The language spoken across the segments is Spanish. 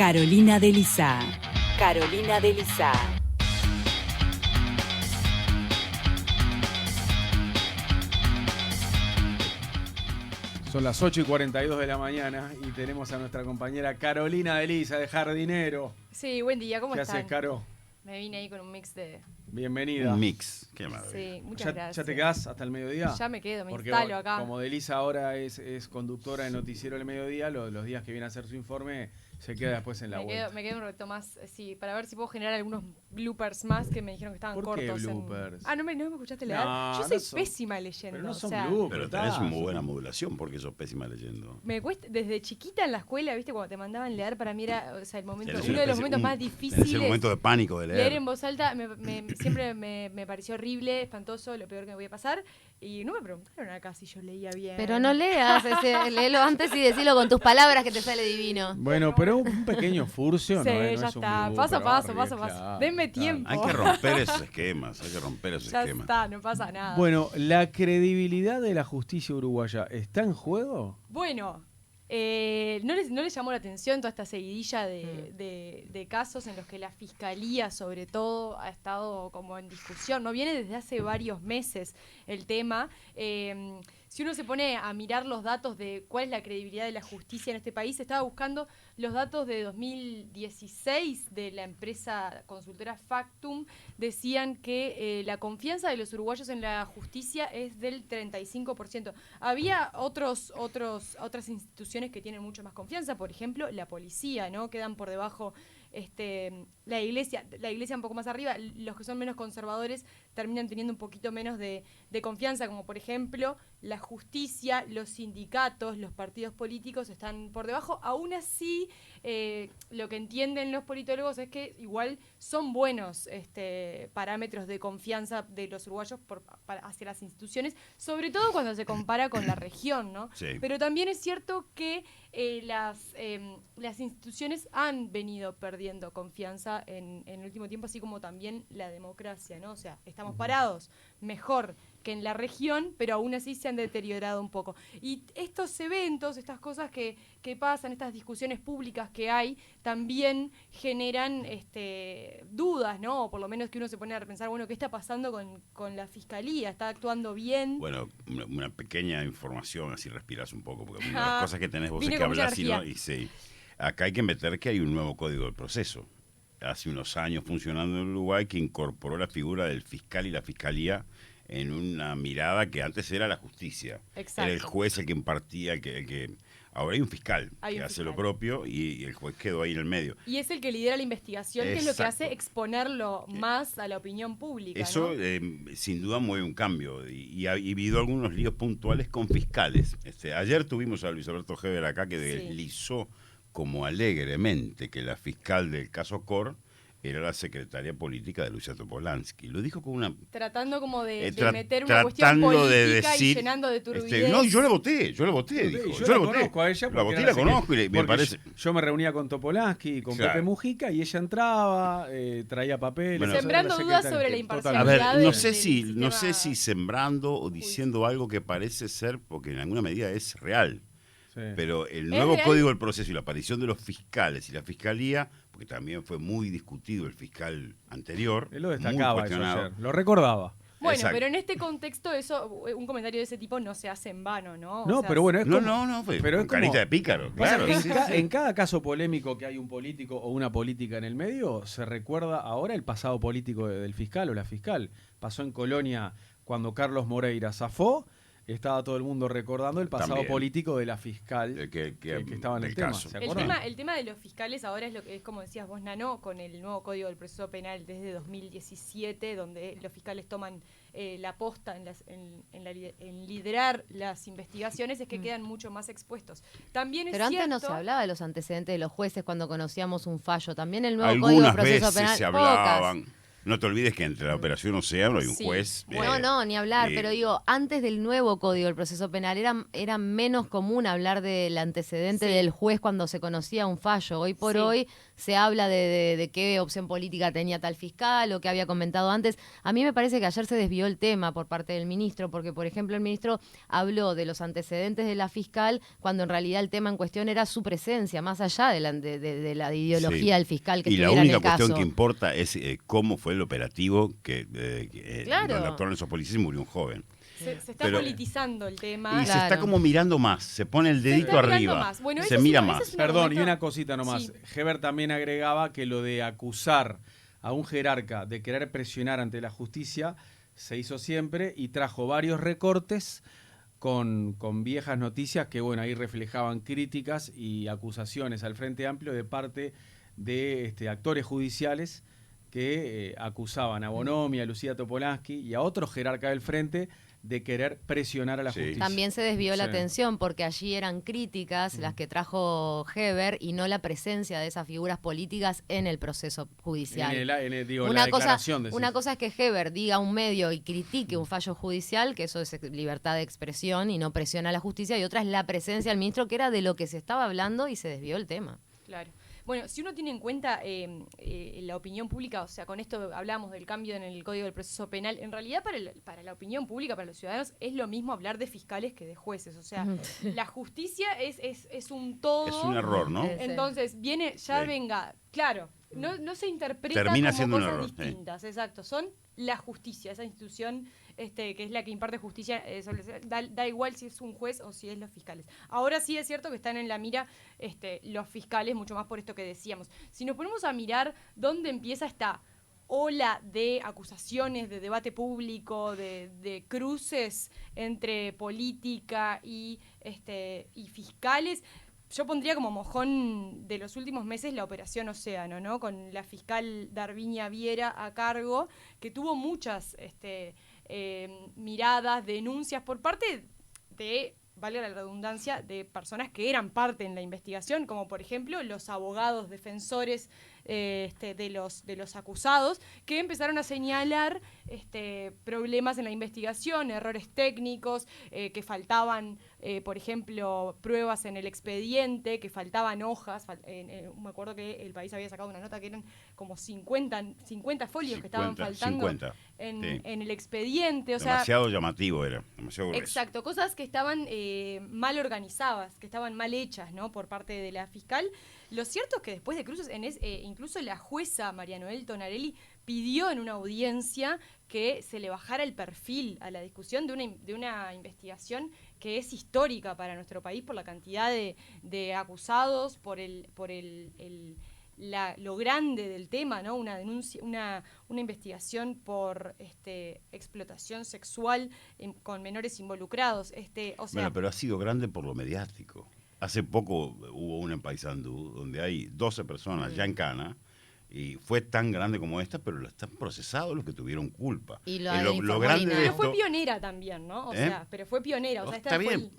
Carolina de Lizá. Carolina de Lizá. Son las 8:42 de la mañana y tenemos a nuestra compañera Carolina de Lizá, de Jardinero. Sí, buen día, ¿cómo ¿Qué están? haces, Caro? Me vine ahí con un mix de... Bienvenida. Un mix, qué maravilla. Sí, muchas gracias. ¿Ya te quedás hasta el mediodía? Ya me quedo, me Porque instalo acá. como Delisa ahora es conductora del noticiero del mediodía, los días que viene a hacer su informe se queda después en la vuelta. Me quedo un rato más, sí, para ver si puedo generar algunos bloopers más que me dijeron que estaban ¿Por qué cortos. bloopers? ¿No me escuchaste leer? No, Yo soy no son- pésima leyendo. pero no son o sea, bloopers. Pero tenés muy buena modulación porque sos pésima leyendo. me cuesta, desde chiquita en la escuela, viste, cuando te mandaban leer, para mí era, o sea, el momento, Tenés uno de los especie- momentos más tenés difíciles. el momento de pánico de Leer leer. en voz alta siempre me pareció horrible, espantoso, lo peor que me podía pasar. Y no me preguntaron acá si yo leía bien. Pero no leas, léelo antes y decilo con tus palabras que te sale divino. Bueno, pero un pequeño furcio Sí, no es ya un está. blooper, Paso a paso, barrio, paso a paso. claro, Denme claro. tiempo. Hay que romper esos esquemas, Ya está, no pasa nada. Bueno, ¿la credibilidad de la justicia uruguaya está en juego? Bueno, ¿no les llamó la atención toda esta seguidilla de casos en los que la fiscalía, sobre todo, ha estado como en discusión? No viene desde hace varios meses el tema. Si uno se pone a mirar los datos de cuál es la credibilidad de la justicia en este país, estaba buscando los datos de 2016 de la empresa consultora Factum. Decían que la confianza de los uruguayos en la justicia es del 35%. Había otras instituciones que tienen mucho más confianza, por ejemplo, la policía, ¿no? Quedan por debajo la iglesia un poco más arriba. Los que son menos conservadores terminan teniendo un poquito menos de confianza, como por ejemplo la justicia, los sindicatos, los partidos políticos están por debajo. Aún así, lo que entienden los politólogos es que igual son buenos parámetros de confianza de los uruguayos hacia las instituciones, sobre todo cuando se compara con la región, ¿no? Sí. Pero también es cierto que las instituciones han venido perdiendo confianza en el último tiempo, así como también la democracia, ¿no? O sea, estamos parados mejor que en la región, pero aún así se han deteriorado un poco. Y estos eventos, estas cosas que pasan, estas discusiones públicas que hay, también generan dudas, ¿no? O por lo menos que uno se pone a pensar, bueno, ¿qué está pasando con la fiscalía? ¿Está actuando bien? Bueno, una pequeña información, así respiras un poco, porque una de las cosas que tenés vos es Vine que con mucha hablas energía. y sí. Acá hay que meter que hay un nuevo código del proceso. Hace unos años funcionando en Uruguay que incorporó la figura del fiscal y la fiscalía en una mirada que antes era la justicia. Exacto. Era el juez el que impartía, el que ahora hay un fiscal que hace lo propio y el juez quedó ahí en el medio. Y es el que lidera la investigación, que es lo que Exacto. hace exponerlo más a la opinión pública, Eso ¿no? sin duda mueve un cambio y ha habido algunos líos puntuales con fiscales. Ayer tuvimos a Luis Alberto Heber acá que deslizó como alegremente que la fiscal del caso Cor era la secretaria política de Luisa Topolansky. Lo dijo con una... Tratando como de tra- meter una cuestión tratando política de decir, y llenando de turbidez. no, yo la voté, dijo. Yo la la voté. conozco a ella. La porque voté y era la conozco y me porque parece... Yo me reunía con Topolansky y con Claro. Pepe Mujica y ella entraba, traía papeles. Bueno, Sembrando era dudas secretaria. sobre la A imparcialidad. ver, no del sé sistema. si sembrando o diciendo algo que parece ser, porque en alguna medida es real. Sí. Pero el ¿Es nuevo real? código del proceso y la aparición de los fiscales y la fiscalía, porque también fue muy discutido el fiscal anterior, Él lo muy destacaba eso cuestionado. ayer, lo recordaba. Bueno, Exacto. pero en este contexto un comentario de ese tipo no se hace en vano, ¿no? No, O sea, pero bueno, es No, como- no, fue pero con es como- carita de pícaro, Pasa claro. que sí, sí. en cada caso polémico que hay un político o una política en el medio, se recuerda ahora el pasado político del fiscal o la fiscal. Pasó en Colonia cuando Carlos Moreira zafó, estaba todo el mundo recordando el pasado También. político de la fiscal El que estaba en el del tema. caso. ¿Se El acuerdan? tema de los fiscales ahora es lo que es, como decías vos, Nano, con el nuevo Código del Proceso Penal desde 2017, donde los fiscales toman la posta en liderar las investigaciones, es que quedan mucho más expuestos. También es Pero antes cierto, no se hablaba de los antecedentes de los jueces cuando conocíamos un fallo. También el nuevo Código de Algunas Proceso veces Penal. se pocas. hablaban. No te olvides que entre la Operación Océano hay un Sí. juez. No, ni hablar, pero digo, antes del nuevo Código del Proceso Penal era menos común hablar del antecedente Sí. del juez cuando se conocía un fallo. Hoy por Sí. hoy se habla de qué opción política tenía tal fiscal o qué había comentado antes. A mí me parece que ayer se desvió el tema por parte del ministro, porque por ejemplo el ministro habló de los antecedentes de la fiscal cuando en realidad el tema en cuestión era su presencia, más allá de la ideología Sí. del fiscal que Y la estuviera en única el cuestión caso. que importa es cómo fue el operativo Claro. donde actuaron esos policías y murió un joven. Se está Pero- politizando el tema. Y se Claro. está como mirando más, se pone el dedito está mirando arriba, más. Bueno, se ese es mira una- más. ese es Perdón, y argumento- una cosita nomás. Sí. Heber también agregaba que lo de acusar a un jerarca de querer presionar ante la justicia se hizo siempre y trajo varios recortes con viejas noticias que, bueno, ahí reflejaban críticas y acusaciones al Frente Amplio de parte de actores judiciales que acusaban a Bonomi, a Lucía Topolansky y a otros jerarcas del Frente de querer presionar a la Sí. justicia. También se desvió la Sí. atención porque allí eran críticas las que trajo Heber y no la presencia de esas figuras políticas en el proceso judicial. Digo, la Una declaración de cosa es que Heber diga a un medio y critique un fallo judicial, que eso es libertad de expresión y no presiona a la justicia, y otra es la presencia del ministro, que era de lo que se estaba hablando y se desvió el tema. Claro. Bueno, si uno tiene en cuenta la opinión pública, o sea, con esto hablamos del cambio en el Código del Proceso Penal, en realidad para la opinión pública, para los ciudadanos, es lo mismo hablar de fiscales que de jueces. O sea, la justicia es un todo. Es un error, ¿no? Sí. Entonces, viene, ya Sí. venga, claro, no se interpreta Termina como siendo un cosas error, sí. distintas, exacto. Son la justicia, esa institución que es la que imparte justicia, da igual si es un juez o si es los fiscales. Ahora sí es cierto que están en la mira los fiscales, mucho más por esto que decíamos. Si nos ponemos a mirar dónde empieza esta ola de acusaciones, de debate público, de cruces entre política y fiscales, yo pondría como mojón de los últimos meses la Operación Océano, ¿no? Con la fiscal Darvinia Viera a cargo, que tuvo muchas miradas, denuncias por parte de, valga la redundancia, de personas que eran parte en la investigación, como por ejemplo los abogados defensores de los acusados, que empezaron a señalar problemas en la investigación, errores técnicos, que faltaban, por ejemplo, pruebas en el expediente, que faltaban hojas. Me acuerdo que El País había sacado una nota que eran como 50 folios que estaban faltando 50, sí. en el expediente. O sea, Demasiado llamativo era, demasiado grueso. exacto, cosas que estaban mal organizadas, que estaban mal hechas, ¿no? Por parte de la fiscal. Lo cierto es que después de cruces, incluso la jueza María Noel Tonarelli pidió en una audiencia que se le bajara el perfil a la discusión de una investigación que es histórica para nuestro país por la cantidad de acusados, por lo grande del tema, ¿no? Una denuncia, una investigación por explotación sexual con menores involucrados. O sea, Bueno, pero ha sido grande por lo mediático. Hace poco hubo una en Paysandú donde hay 12 personas ya en cana y fue tan grande como esta, pero están procesados los que tuvieron culpa. Y lo informó grande Lina. de pero fue esto, pionera también, ¿no? O sea, pero fue pionera. O sea, está bien,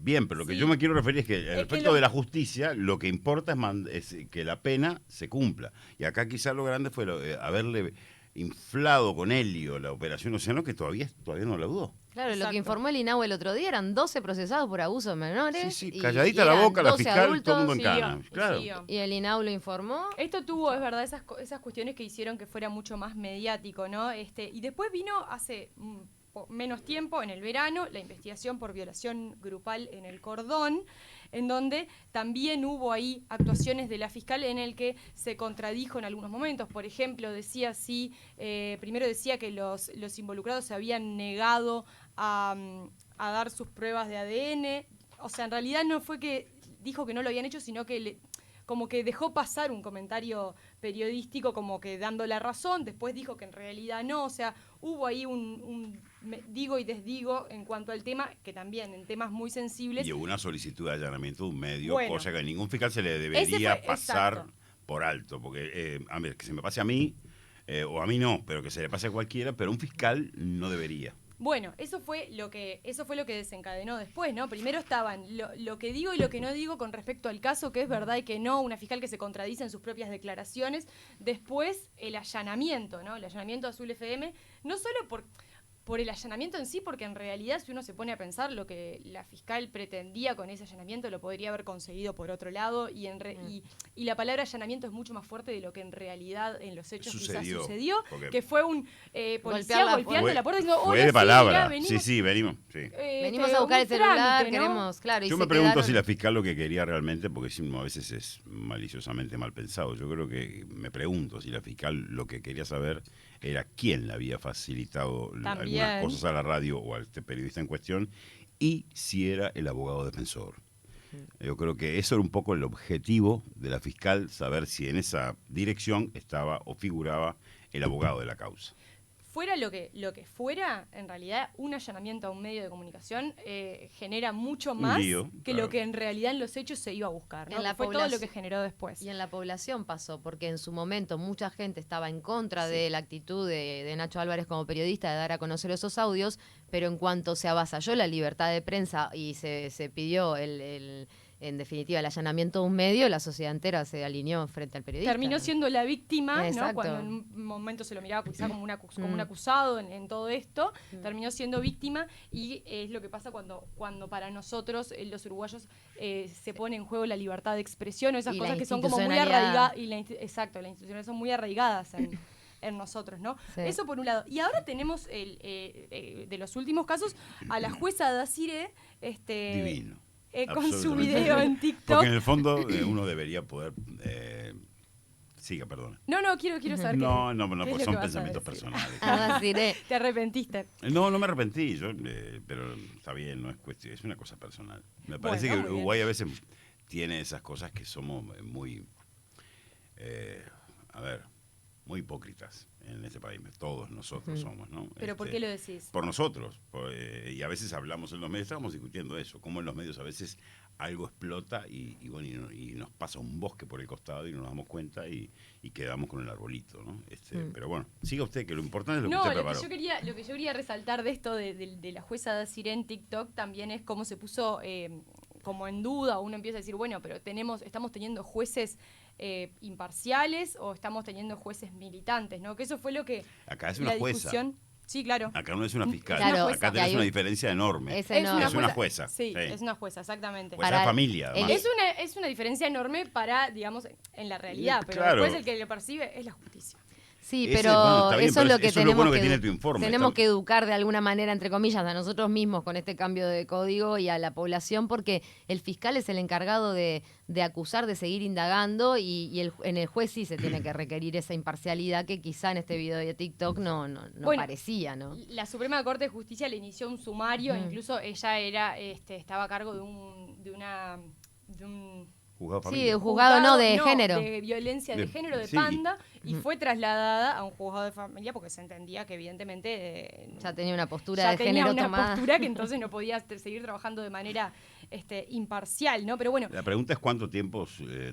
bien, pero lo que Sí. yo me quiero referir es que que respecto de la justicia, lo que importa es que la pena se cumpla. Y acá quizás lo grande fue haberle inflado con helio la Operación Océano, que todavía no la dudó. Claro, lo Exacto. que informó el INAU el otro día eran 12 procesados por abuso de menores. Sí, y- calladita y la eran boca, la 12 fiscal, todo el mundo en siguió, cana. y Claro. siguió. Y el INAU lo informó. Esto tuvo, es verdad, esas cuestiones que hicieron que fuera mucho más mediático, ¿no? Y después vino hace menos tiempo, en el verano, la investigación por violación grupal en el Cordón, en donde también hubo ahí actuaciones de la fiscal en el que se contradijo en algunos momentos. Por ejemplo, primero decía que los involucrados se habían negado a dar sus pruebas de ADN. O sea, en realidad no fue que dijo que no lo habían hecho, sino que como que dejó pasar un comentario periodístico como que dando la razón, después dijo que en realidad no, o sea, hubo ahí un digo y desdigo en cuanto al tema, que también en temas muy sensibles. Y hubo una solicitud de allanamiento de un medio, Bueno. cosa que a ningún fiscal se le debería fue- pasar exacto. por alto, porque a ver, que se me pase a mí, o a mí no, pero que se le pase a cualquiera, pero un fiscal no debería. Bueno, eso fue lo que desencadenó después, ¿no? Primero estaban lo que digo y lo que no digo con respecto al caso, que es verdad y que no, una fiscal que se contradice en sus propias declaraciones. Después, el allanamiento, ¿no? El allanamiento a Azul FM, no solo por el allanamiento en sí, porque en realidad, si uno se pone a pensar, lo que la fiscal pretendía con ese allanamiento lo podría haber conseguido por otro lado, y la palabra allanamiento es mucho más fuerte de lo que en realidad en los hechos quizás sucedió, que fue un policía golpeando la puerta diciendo, fue de palabra. Sí, venimos. Sí. Venimos a buscar el celular, trámite, ¿no? queremos, claro. Yo me pregunto si la fiscal lo que quería realmente, porque a veces es maliciosamente mal pensado, yo creo que me pregunto si la fiscal lo que quería saber era quién le había facilitado algunas cosas a la radio o a este periodista en cuestión, y si era el abogado defensor. Yo creo que eso era un poco el objetivo de la fiscal, saber si en esa dirección estaba o figuraba el abogado de la causa. Fuera lo que fuera, en realidad un allanamiento a un medio de comunicación genera mucho más que lo que en realidad en los hechos se iba a buscar, ¿no? Fue todo lo que generó después. Y en la población pasó, porque en su momento mucha gente estaba en contra de la actitud de Nacho Álvarez como periodista de dar a conocer esos audios, pero en cuanto se avasalló la libertad de prensa y se pidió en definitiva el allanamiento de un medio, la sociedad entera se alineó frente al periodista. Terminó siendo la víctima, ¿no? Cuando en un momento se lo miraba quizá como un acusado en todo esto, terminó siendo víctima, y es lo que pasa cuando para nosotros, los uruguayos, se pone en juego la libertad de expresión, o esas cosas que son como muy arraigadas, y las instituciones son muy arraigadas en nosotros, ¿no? Sí. Eso por un lado. Y ahora tenemos, de los últimos casos, a la jueza Dacire, divino. Con su video en TikTok. Porque en el fondo uno debería poder... Siga, perdona. No, quiero saber No, pues son pensamientos personales. ¿Te arrepentiste? No me arrepentí, pero está bien, no es cuestión, es una cosa personal. Me parece que Uruguay a veces tiene esas cosas que somos muy, muy hipócritas en este país. Todos nosotros somos, ¿no? ¿Pero por qué lo decís? Por nosotros. Y a veces hablamos en los medios, estábamos discutiendo eso, cómo en los medios a veces algo explota y nos pasa un bosque por el costado y no nos damos cuenta y quedamos con el arbolito, ¿no? Pero bueno, siga usted, que lo importante es lo que usted preparó. Lo que yo quería resaltar de esto de la jueza Dacire en TikTok también es cómo se puso como en duda, uno empieza a decir, bueno, pero estamos teniendo jueces imparciales o estamos teniendo jueces militantes, ¿no? Que eso fue lo que... Acá es una jueza. Sí, claro. Acá no es una fiscal. Claro, acá tenés una diferencia enorme. Es una jueza. Sí, es una jueza, exactamente. Jueza de familia, además. Es una diferencia enorme para, digamos, en la realidad, pero después el que lo percibe es la justicia. Sí, pero eso es lo que tenemos tenemos que educar de alguna manera, entre comillas, a nosotros mismos con este cambio de código y a la población, porque el fiscal es el encargado de acusar, de seguir indagando, y en el juez sí se tiene que requerir esa imparcialidad que quizá en este video de TikTok no parecía, ¿no? La Suprema Corte de Justicia le inició un sumario, incluso ella estaba a cargo de un juzgado de género. De violencia de género, de Panda, y fue trasladada a un juzgado de familia porque se entendía que evidentemente ya tenía una postura de género tomada. Una postura que entonces no podía seguir trabajando de manera imparcial, ¿no? Pero bueno. La pregunta es cuánto tiempo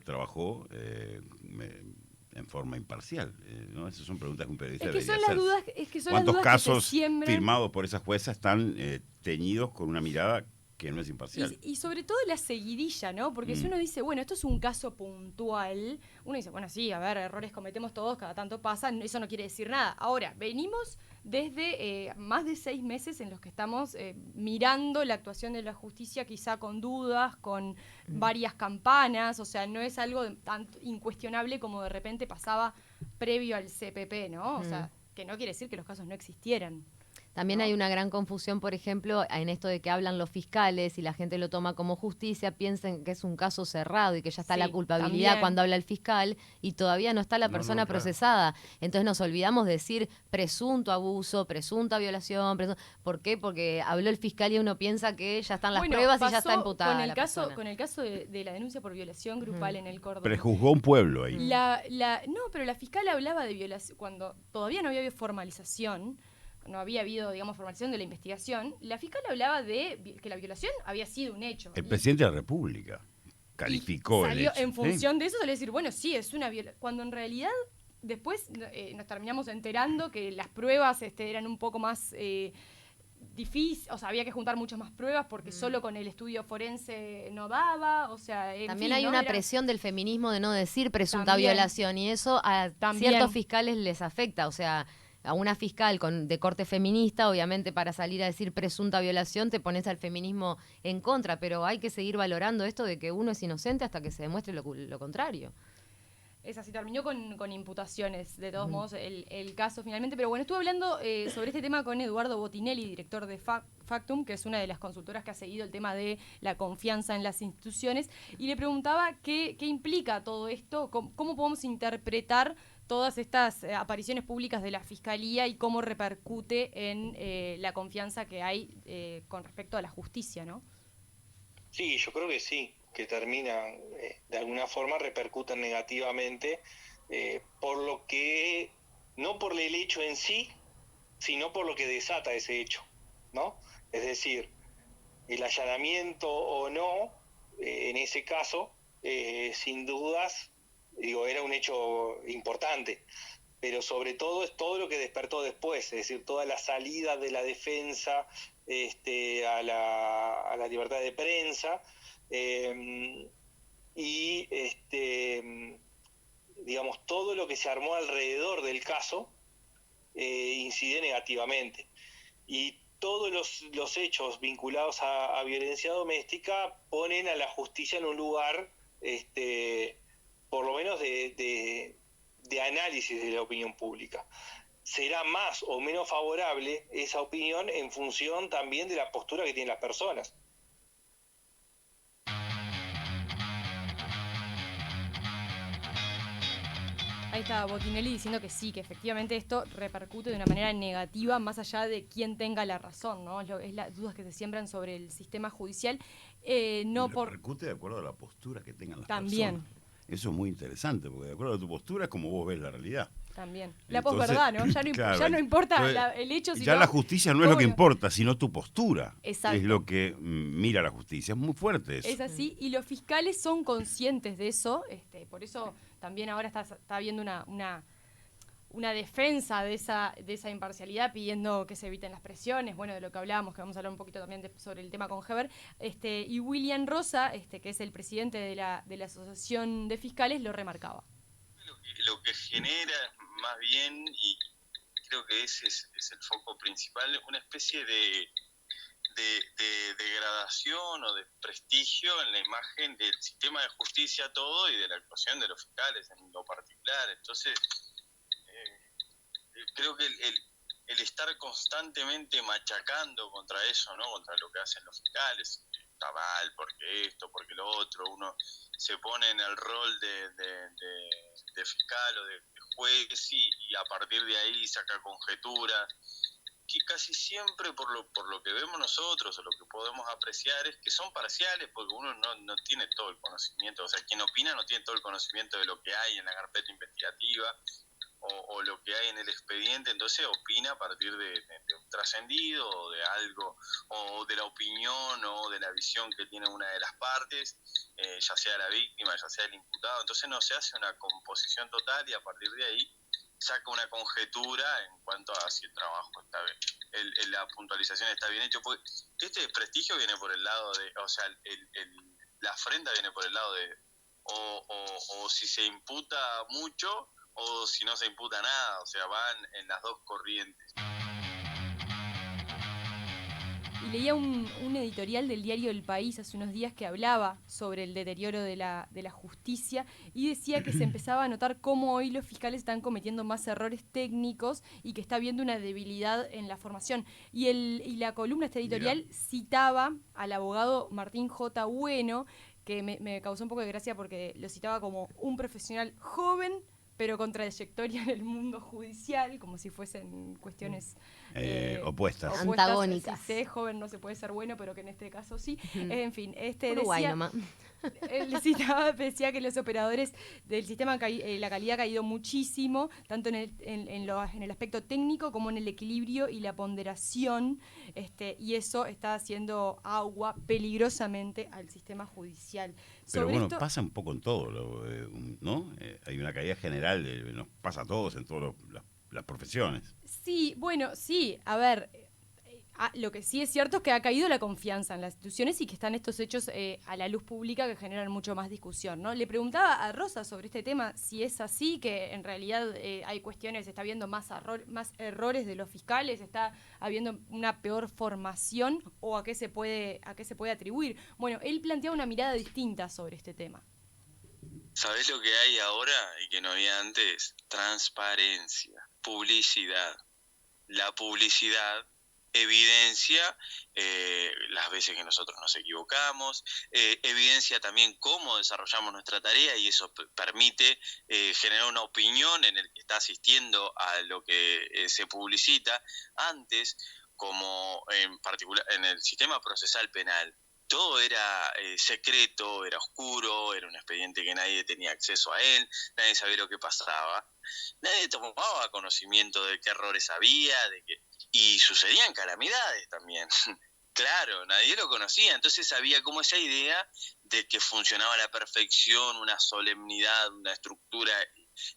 trabajó en forma imparcial, ¿no? Esas son preguntas que un periodista debería hacer. ¿Cuántos casos firmados por esa jueza están teñidos con una mirada que no es imparcial? Y sobre todo la seguidilla, ¿no? Porque si uno dice, bueno, esto es un caso puntual, uno dice, bueno, sí, a ver, errores cometemos todos, cada tanto pasa, eso no quiere decir nada. Ahora, venimos desde más de 6 meses en los que estamos mirando la actuación de la justicia, quizá con dudas, con varias campanas, o sea, no es algo tan incuestionable como de repente pasaba previo al CPP, ¿no? O sea, que no quiere decir que los casos no existieran. También hay una gran confusión, por ejemplo, en esto de que hablan los fiscales y la gente lo toma como justicia, piensen que es un caso cerrado y que ya está la culpabilidad también cuando habla el fiscal y todavía no está la persona procesada. Entonces nos olvidamos de decir presunto abuso, presunta violación. ¿Por qué? Porque habló el fiscal y uno piensa que ya están las pruebas y ya está imputada con el caso de la denuncia por violación grupal en el Córdoba. Prejuzgó un pueblo ahí. No, pero la fiscal hablaba de violación cuando todavía no había habido formalización. No había habido, digamos, formalización de la investigación. La fiscal hablaba de que la violación había sido un hecho. El presidente de la República calificó el hecho. En función de eso salió a decir, bueno, sí, es una violación. Cuando en realidad después nos terminamos enterando que las pruebas eran un poco más difícil, o sea, había que juntar muchas más pruebas porque solo con el estudio forense no daba, o sea, también hay una presión del feminismo de no decir presunta violación, y eso a ciertos fiscales les afecta, o sea, a una fiscal de corte feminista, obviamente para salir a decir presunta violación te pones al feminismo en contra, pero hay que seguir valorando esto de que uno es inocente hasta que se demuestre lo contrario. Es así, terminó con imputaciones, de todos modos, el caso finalmente. Pero bueno, estuve hablando sobre este tema con Eduardo Botinelli, director de Factum, que es una de las consultoras que ha seguido el tema de la confianza en las instituciones, y le preguntaba qué implica todo esto, cómo podemos interpretar todas estas apariciones públicas de la Fiscalía y cómo repercute en la confianza que hay con respecto a la justicia, ¿no? Sí, yo creo que sí, que terminan, de alguna forma repercuten negativamente, por lo que, no por el hecho en sí, sino por lo que desata ese hecho, ¿no? Es decir, el allanamiento o no, en ese caso, sin dudas, era un hecho importante, pero sobre todo es todo lo que despertó después, es decir, toda la salida de la defensa a la libertad de prensa, y digamos, todo lo que se armó alrededor del caso incide negativamente. Y todos los hechos vinculados a violencia doméstica ponen a la justicia en un lugar, por lo menos de análisis de la opinión pública. Será más o menos favorable esa opinión en función también de la postura que tienen las personas. Ahí está Botinelli diciendo que sí, que efectivamente esto repercute de una manera negativa más allá de quién tenga la razón, ¿no? Es las dudas que se siembran sobre el sistema judicial. Repercute de acuerdo a la postura que tengan las personas. Eso es muy interesante, porque de acuerdo a tu postura es como vos ves la realidad. También. La posverdad, ¿no? Ya no importa el hecho. Ya la justicia no es lo que importa, sino tu postura. Exacto. Es lo que mira la justicia. Es muy fuerte eso. Es así, y los fiscales son conscientes de eso, por eso también ahora está habiendo una defensa de esa imparcialidad, pidiendo que se eviten las presiones, bueno, de lo que hablábamos, que vamos a hablar un poquito también sobre el tema con Heber, y William Rosa, que es el presidente de la Asociación de Fiscales, lo remarcaba. Lo que genera más bien, y creo que ese es el foco principal, una especie de degradación o de prestigio en la imagen del sistema de justicia todo y de la actuación de los fiscales en lo particular. Entonces, creo que el estar constantemente machacando contra eso, ¿no? Contra lo que hacen los fiscales, está mal, porque esto, porque lo otro, uno se pone en el rol de fiscal o de juez y a partir de ahí saca conjeturas que casi siempre por lo que vemos nosotros o lo que podemos apreciar es que son parciales porque uno no tiene todo el conocimiento, o sea, quien opina no tiene todo el conocimiento de lo que hay en la carpeta investigativa o lo que hay en el expediente, entonces opina a partir de un trascendido o de algo, o de la opinión o de la visión que tiene una de las partes, ya sea la víctima, ya sea el imputado, entonces no se hace una composición total y a partir de ahí saca una conjetura en cuanto a si el trabajo está bien, la puntualización está bien hecho, porque este prestigio viene por el lado de, o sea, la afrenta viene por el lado de, o si se imputa mucho, o si no se imputa nada, o sea, van en las dos corrientes. Y leía un editorial del diario El País hace unos días que hablaba sobre el deterioro de la justicia y decía que se empezaba a notar cómo hoy los fiscales están cometiendo más errores técnicos y que está habiendo una debilidad en la formación. Y la columna, este editorial, citaba al abogado Martín J. Bueno, que me causó un poco de gracia porque lo citaba como un profesional joven, pero con trayectoria en el mundo judicial, como si fuesen cuestiones opuestas. Antagónicas. Si es joven no se puede ser bueno, pero que en este caso sí. En fin, Uruguay decía, nomás. Él decía que los operadores del sistema, la calidad ha caído muchísimo, tanto en el aspecto técnico como en el equilibrio y la ponderación, y eso está haciendo agua peligrosamente al sistema judicial. Pero bueno, pasa un poco en todo, ¿no? Hay una caída general, nos pasa a todos en todas las profesiones. Sí, bueno, sí, a ver, Lo que sí es cierto es que ha caído la confianza en las instituciones y que están estos hechos a la luz pública que generan mucho más discusión, ¿no? Le preguntaba a Rosa sobre este tema si es así, que en realidad hay cuestiones, está habiendo más errores de los fiscales, está habiendo una peor formación, o a qué se puede atribuir. Bueno, él plantea una mirada distinta sobre este tema. ¿Sabés lo que hay ahora y que no había antes? Transparencia, publicidad. La publicidad evidencia las veces que nosotros nos equivocamos, evidencia también cómo desarrollamos nuestra tarea, y eso permite generar una opinión en el que está asistiendo a lo que se publicita. Antes, como en particular en el sistema procesal penal, todo era secreto, era oscuro, era un expediente que nadie tenía acceso a él, nadie sabía lo que pasaba, nadie tomaba conocimiento de qué errores había, y sucedían calamidades también. Claro, nadie lo conocía, entonces había como esa idea de que funcionaba a la perfección, una solemnidad, una estructura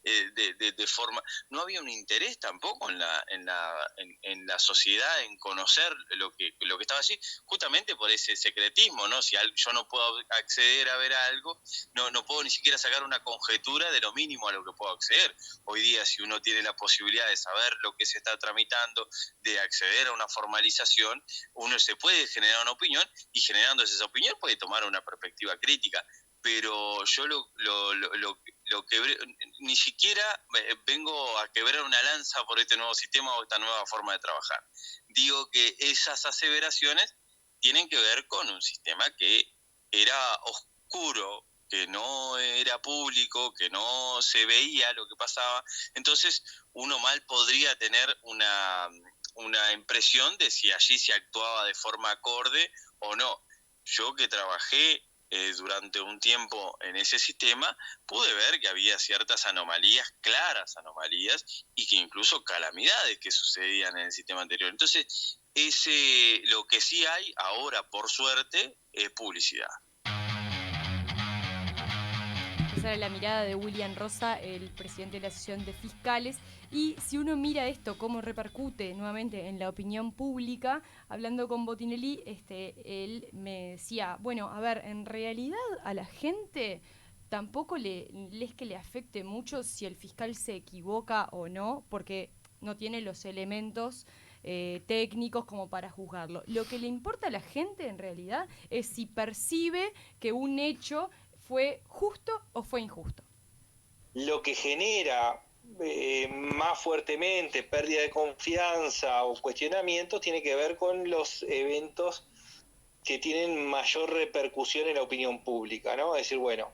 de forma. No había un interés tampoco en la sociedad en conocer lo que estaba allí, justamente por ese secretismo, ¿no? Si yo no puedo acceder a ver algo, no puedo ni siquiera sacar una conjetura de lo mínimo a lo que puedo acceder. Hoy día, si uno tiene la posibilidad de saber lo que se está tramitando, de acceder a una formalización, uno se puede generar una opinión, y generando esa opinión puede tomar una perspectiva crítica. Pero yo lo que ni siquiera vengo a quebrar una lanza por este nuevo sistema o esta nueva forma de trabajar. Digo que esas aseveraciones tienen que ver con un sistema que era oscuro, que no era público, que no se veía lo que pasaba. Entonces uno mal podría tener una impresión de si allí se actuaba de forma acorde o no. Yo, que trabajé durante un tiempo en ese sistema, pude ver que había ciertas anomalías, claras anomalías, y que incluso calamidades que sucedían en el sistema anterior. Entonces, lo que sí hay ahora, por suerte, es publicidad. Esa era la mirada de William Rosa, el presidente de la Asociación de Fiscales. Y si uno mira esto, cómo repercute nuevamente en la opinión pública, hablando con Botinelli, él me decía, bueno, a ver, en realidad a la gente tampoco es que le afecte mucho si el fiscal se equivoca o no, porque no tiene los elementos técnicos como para juzgarlo. Lo que le importa a la gente en realidad es si percibe que un hecho fue justo o fue injusto. Lo que genera más fuertemente pérdida de confianza o cuestionamientos tiene que ver con los eventos que tienen mayor repercusión en la opinión pública, ¿no? Es decir, bueno,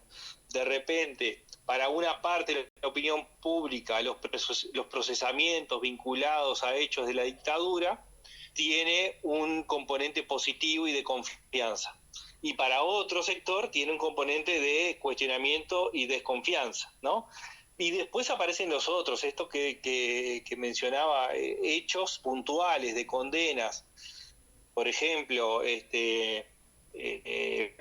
de repente, para una parte de la opinión pública, los procesamientos vinculados a hechos de la dictadura tiene un componente positivo y de confianza. Y para otro sector tiene un componente de cuestionamiento y desconfianza, ¿no? Y después aparecen los otros, esto que mencionaba, hechos puntuales de condenas, por ejemplo,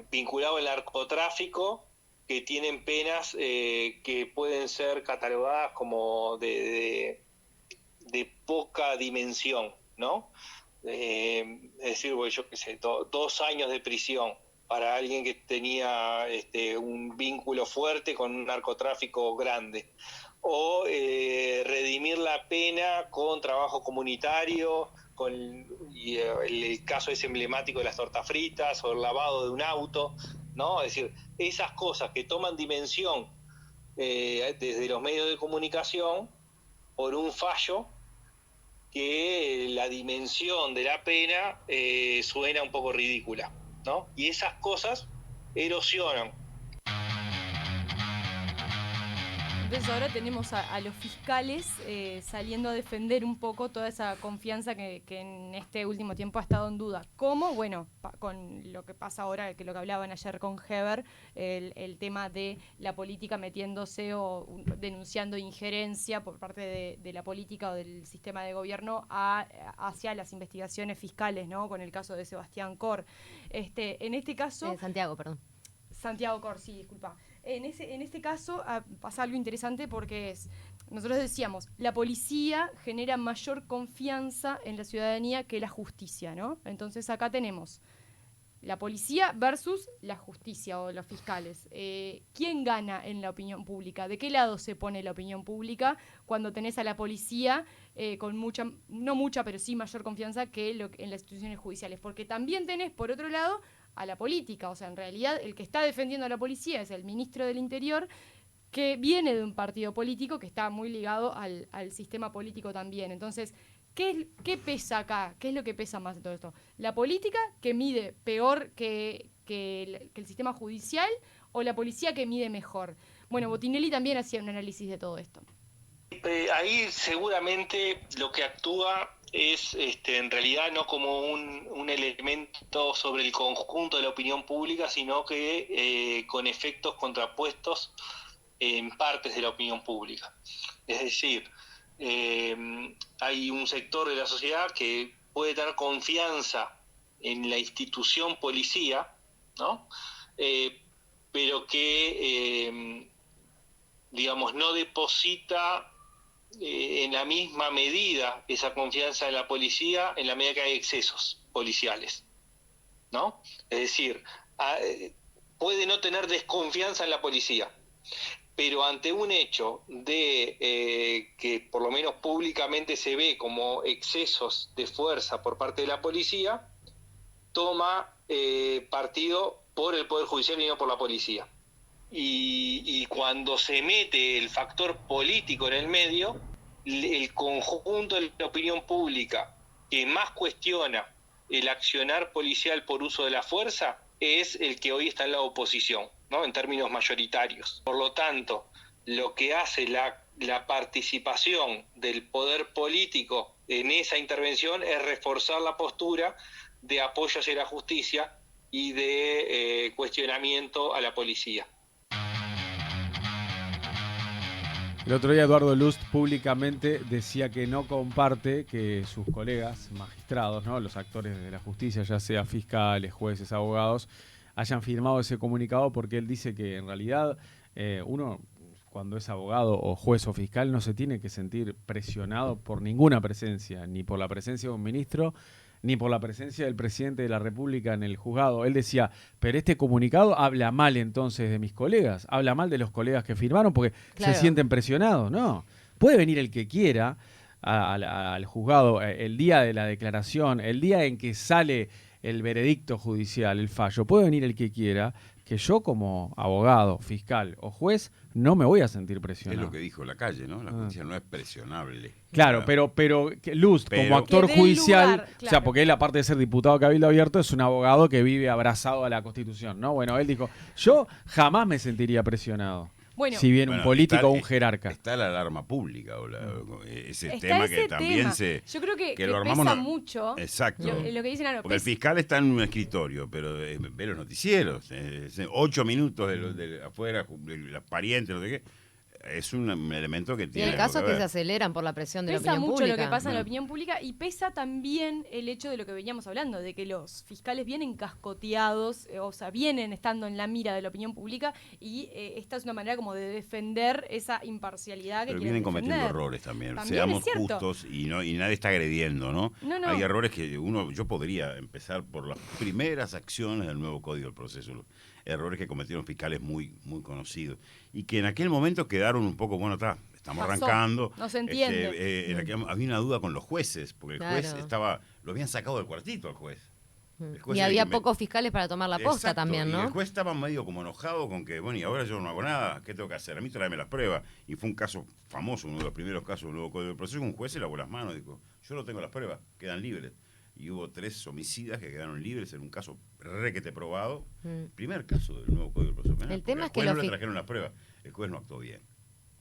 vinculado al narcotráfico, que tienen penas que pueden ser catalogadas como de poca dimensión, ¿no? Es decir, bueno, yo qué sé, 2 años de prisión para alguien que tenía un vínculo fuerte con un narcotráfico grande, o redimir la pena con trabajo comunitario, y el caso es emblemático de las tortas fritas o el lavado de un auto, ¿no? Es decir, esas cosas que toman dimensión desde los medios de comunicación por un fallo que la dimensión de la pena suena un poco ridícula, ¿no? Y esas cosas erosionan. Entonces ahora tenemos a los fiscales saliendo a defender un poco toda esa confianza que en este último tiempo ha estado en duda. ¿Cómo? Bueno, con lo que pasa ahora, que lo que hablaban ayer con Heber, el tema de la política metiéndose o denunciando injerencia por parte de la política o del sistema de gobierno hacia las investigaciones fiscales, ¿no? Con el caso de Sebastián Cor. En este caso... Santiago, perdón. Santiago Cor, sí, disculpa. En este caso pasa algo interesante porque nosotros decíamos, la policía genera mayor confianza en la ciudadanía que la justicia, ¿no? Entonces acá tenemos la policía versus la justicia o los fiscales. ¿Quién gana en la opinión pública? ¿De qué lado se pone la opinión pública cuando tenés a la policía con mucha, no mucha, pero sí mayor confianza que en las instituciones judiciales? Porque también tenés, por otro lado, a la política. O sea, en realidad, el que está defendiendo a la policía es el ministro del Interior, que viene de un partido político que está muy ligado al sistema político también. Entonces, ¿qué pesa acá? ¿Qué es lo que pesa más de todo esto? ¿La política, que mide peor que el sistema judicial, o la policía, que mide mejor? Bueno, Botinelli también hacía un análisis de todo esto. Ahí seguramente lo que actúa es en realidad no como un elemento sobre el conjunto de la opinión pública, sino que con efectos contrapuestos en partes de la opinión pública. Es decir, hay un sector de la sociedad que puede tener confianza en la institución policía, ¿no? Pero que, digamos, no deposita en la misma medida esa confianza en la policía en la medida que hay excesos policiales, ¿no? Es decir, puede no tener desconfianza en la policía, pero ante un hecho de que por lo menos públicamente se ve como excesos de fuerza por parte de la policía, toma partido por el Poder Judicial y no por la policía. Y cuando se mete el factor político en el medio, el conjunto de la opinión pública que más cuestiona el accionar policial por uso de la fuerza es el que hoy está en la oposición, ¿no? En términos mayoritarios. Por lo tanto, lo que hace la participación del poder político en esa intervención es reforzar la postura de apoyo hacia la justicia y de cuestionamiento a la policía. El otro día Eduardo Lust públicamente decía que no comparte que sus colegas magistrados, ¿no?, los actores de la justicia, ya sea fiscales, jueces, abogados, hayan firmado ese comunicado, porque él dice que en realidad uno, cuando es abogado o juez o fiscal, no se tiene que sentir presionado por ninguna presencia, ni por la presencia de un ministro, ni por la presencia del presidente de la República en el juzgado. Él decía, pero este comunicado habla mal entonces de mis colegas, habla mal de los colegas que firmaron porque se sienten presionados. No, puede venir el que quiera al juzgado el día de la declaración, el día en que sale el veredicto judicial, el fallo, puede venir el que quiera, que yo como abogado, fiscal o juez no me voy a sentir presionado. Es lo que dijo Lacalle, ¿no? La justicia no es presionable. Claro, pero Lust, como actor judicial, lugar, claro. O sea, porque él, aparte de ser diputado de Cabildo Abierto, es un abogado que vive abrazado a la Constitución, ¿no? Bueno, él dijo, yo jamás me sentiría presionado. Bueno, si bien un político o un jerarca. Está la alarma pública, o ese está tema ese que también tema. Yo creo que lo armamos pesa mucho. Exacto. Lo que dicen ahora. Porque el fiscal está en un escritorio, pero ve los noticieros. 8 minutos de afuera, de los parientes, no sé qué. Es un elemento que Y tiene. el caso es que que se aceleran por la presión de la Pesa opinión mucho pública. lo que pasa en la opinión pública, y pesa también el hecho de lo que veníamos hablando, de que los fiscales vienen cascoteados, o sea, vienen estando en la mira de la opinión pública, y esta es una manera como de defender esa imparcialidad que pero quieren vienen cometiendo defender. errores también. También Seamos es cierto. justos y nadie está agrediendo, ¿no? No. Hay errores que yo podría empezar por las primeras acciones del nuevo Código del Proceso. Los errores que cometieron fiscales muy, muy conocidos. Y que en aquel momento quedaron un poco, bueno, estamos Pasó. arrancando. No se entiende. Había una duda con los jueces, porque el juez lo habían sacado del cuartito al juez. Y había pocos fiscales para tomar la posta. Exacto, también, ¿no? Y el juez estaba medio como enojado con que, bueno, y ahora yo no hago nada, ¿qué tengo que hacer? A mí tráeme las pruebas. Y fue un caso famoso, uno de los primeros casos del nuevo Código del Proceso. Un juez se lavó las manos, dijo, yo no tengo las pruebas, quedan libres. Y hubo 3 homicidas que quedaron libres en un caso requete probado. Primer caso del nuevo Código del Proceso Penal. El tema es al que juez no le trajeron las pruebas. El juez no actuó bien.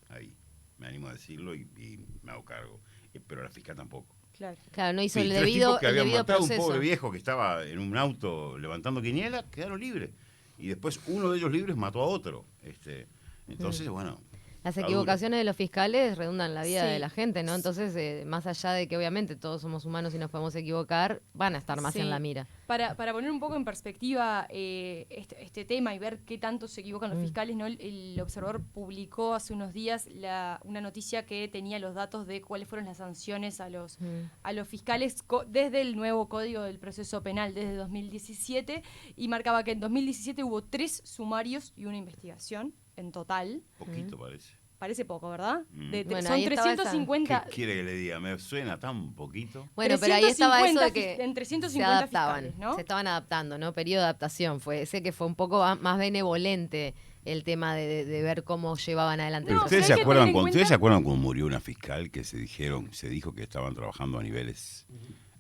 Ahí me animo a decirlo y me hago cargo. Pero la fiscal tampoco. Claro, no hizo Sí, el 3 debido, tipos que el habían debido matado a un proceso. pobre viejo que estaba en un auto levantando quiniela, quedaron libres. Y después uno de ellos libres mató a otro. Entonces, bueno. Las Está equivocaciones de los fiscales redundan en la vida Sí. de la gente, ¿no? Entonces, más allá de que obviamente todos somos humanos y nos podemos equivocar, van a estar más Sí. en la mira. Para poner un poco en perspectiva este tema y ver qué tanto se equivocan los fiscales, ¿no? El Observador publicó hace unos días una noticia que tenía los datos de cuáles fueron las sanciones a los fiscales desde el nuevo Código del Proceso Penal, desde 2017, y marcaba que en 2017 hubo 3 sumarios y una investigación en total. Poquito parece. Parece poco, ¿verdad? Bueno, son ahí estaba esa. 350... ¿Qué quiere que le diga? Me suena tan poquito. Bueno, pero ahí estaba eso de que en 350 se adaptaban, fiscales, ¿no? se estaban adaptando, ¿no? Periodo de adaptación. Sé que fue un poco más benevolente el tema de ver cómo llevaban adelante. Pero No, ¿ustedes pero se hay que acuerdan tener en ¿ustedes se cuenta- acuerdan cuando murió una fiscal que se dijo que estaban trabajando a niveles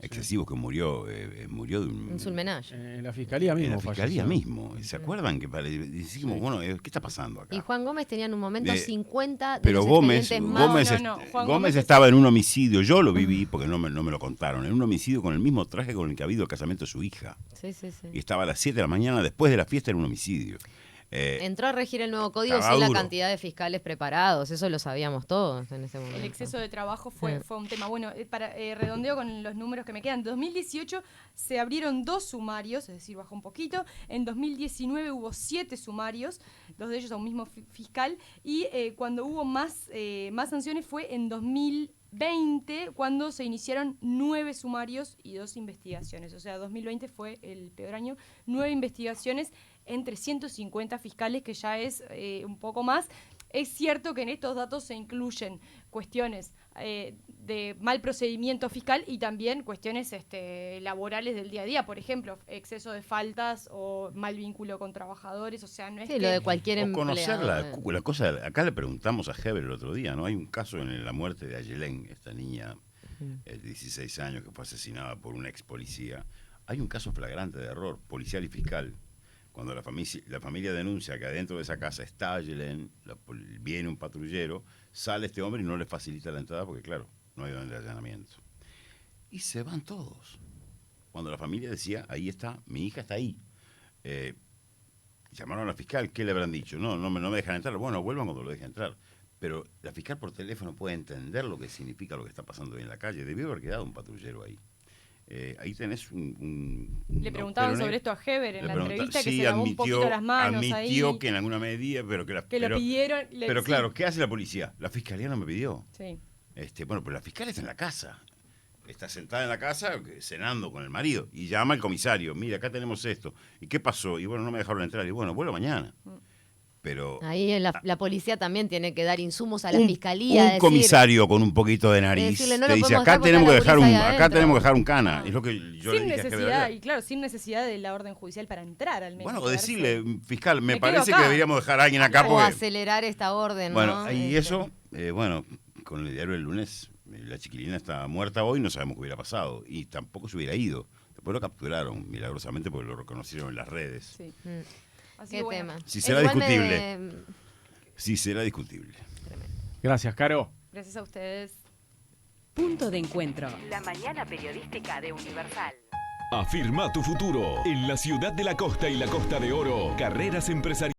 excesivos, que murió de un... Un sulmenage. En la fiscalía mismo. En la fiscalía falleció. mismo. ¿Se acuerdan? Que dijimos, bueno, ¿qué está pasando acá? Y Juan Gómez tenía en un momento 50 de Pero los Gómez, expedientes más... Gómez, No, Juan Gómez Gómez estaba en un homicidio, yo lo viví porque no me lo contaron, en un homicidio con el mismo traje con el que ha habido el casamiento de su hija. Sí, sí, sí. Y estaba a las 7 de la mañana, después de la fiesta, en un homicidio. Entró a regir el nuevo código estaba sin la duro. cantidad de fiscales preparados, eso lo sabíamos todos en ese momento. El exceso de trabajo fue Sí. un tema. Bueno, redondeo con los números que me quedan. En 2018 se abrieron 2 sumarios, es decir, bajó un poquito. En 2019 hubo 7 sumarios, 2 de ellos a un mismo fiscal. Y cuando hubo más sanciones fue en 2020, cuando se iniciaron 9 sumarios y 2 investigaciones. O sea, 2020 fue el peor año. 9 investigaciones en 350 fiscales, que ya es un poco más. Es cierto que en estos datos se incluyen cuestiones de mal procedimiento fiscal y también cuestiones laborales del día a día. Por ejemplo, exceso de faltas o mal vínculo con trabajadores. O sea, no es Sí, que... lo de cualquier O conocer empleado. la cosa, acá le preguntamos a Heber el otro día, ¿no? Hay un caso en la muerte de Ayelén, esta niña de 16 años que fue asesinada por un ex policía. Hay un caso flagrante de error policial y fiscal. Cuando la familia denuncia que adentro de esa casa está Ayelén, viene un patrullero, sale este hombre y no le facilita la entrada porque, claro, no hay orden de allanamiento. Y se van todos. Cuando la familia decía, ahí está, mi hija está ahí. Llamaron a la fiscal, ¿qué le habrán dicho? No me dejan entrar. Bueno, vuelvan cuando lo dejen entrar. Pero la fiscal por teléfono puede entender lo que significa lo que está pasando hoy en la calle. Debió haber quedado un patrullero ahí. Ahí tenés Le preguntaban sobre esto a Heber en la entrevista, que se lavó un poquito las manos admitió ahí. que en alguna medida, pero Que lo pidieron. Pero sí. claro, ¿qué hace la policía? La fiscalía no me pidió. Sí. Bueno, pero la fiscal está en la casa. Está sentada en la casa cenando con el marido y llama al comisario. Mira, acá tenemos esto. ¿Y qué pasó? Y bueno, no me dejaron entrar. Y bueno, vuelvo mañana. Pero Ahí la policía también tiene que dar insumos a la un fiscalía. un decir, comisario con un poquito de nariz decirle, no te lo dice, podemos acá dejar tenemos que porque está dejar la un policía ahí acá adentro. tenemos que dejar un cana. Es lo que yo le Sin dije a necesidad, Heber. y claro, sin necesidad de la orden judicial para entrar al menos. Bueno, o quedarse. decirle, fiscal, me Me parece quedo que acá. deberíamos dejar a alguien acá o porque... acelerar esta orden, Bueno, ¿no? y eso, bueno, con el diario del lunes, la chiquilina está muerta hoy, no sabemos qué hubiera pasado. Y tampoco se hubiera ido. Después lo capturaron, milagrosamente, porque lo reconocieron en las redes. Sí. Así Qué que bueno. tema. Sí, será Igual discutible. Sí, será discutible. Gracias, Caro. Gracias a ustedes. Punto de encuentro. La mañana periodística de Universal. Afirma tu futuro en la ciudad de la costa y la Costa de Oro. Carreras empresariales.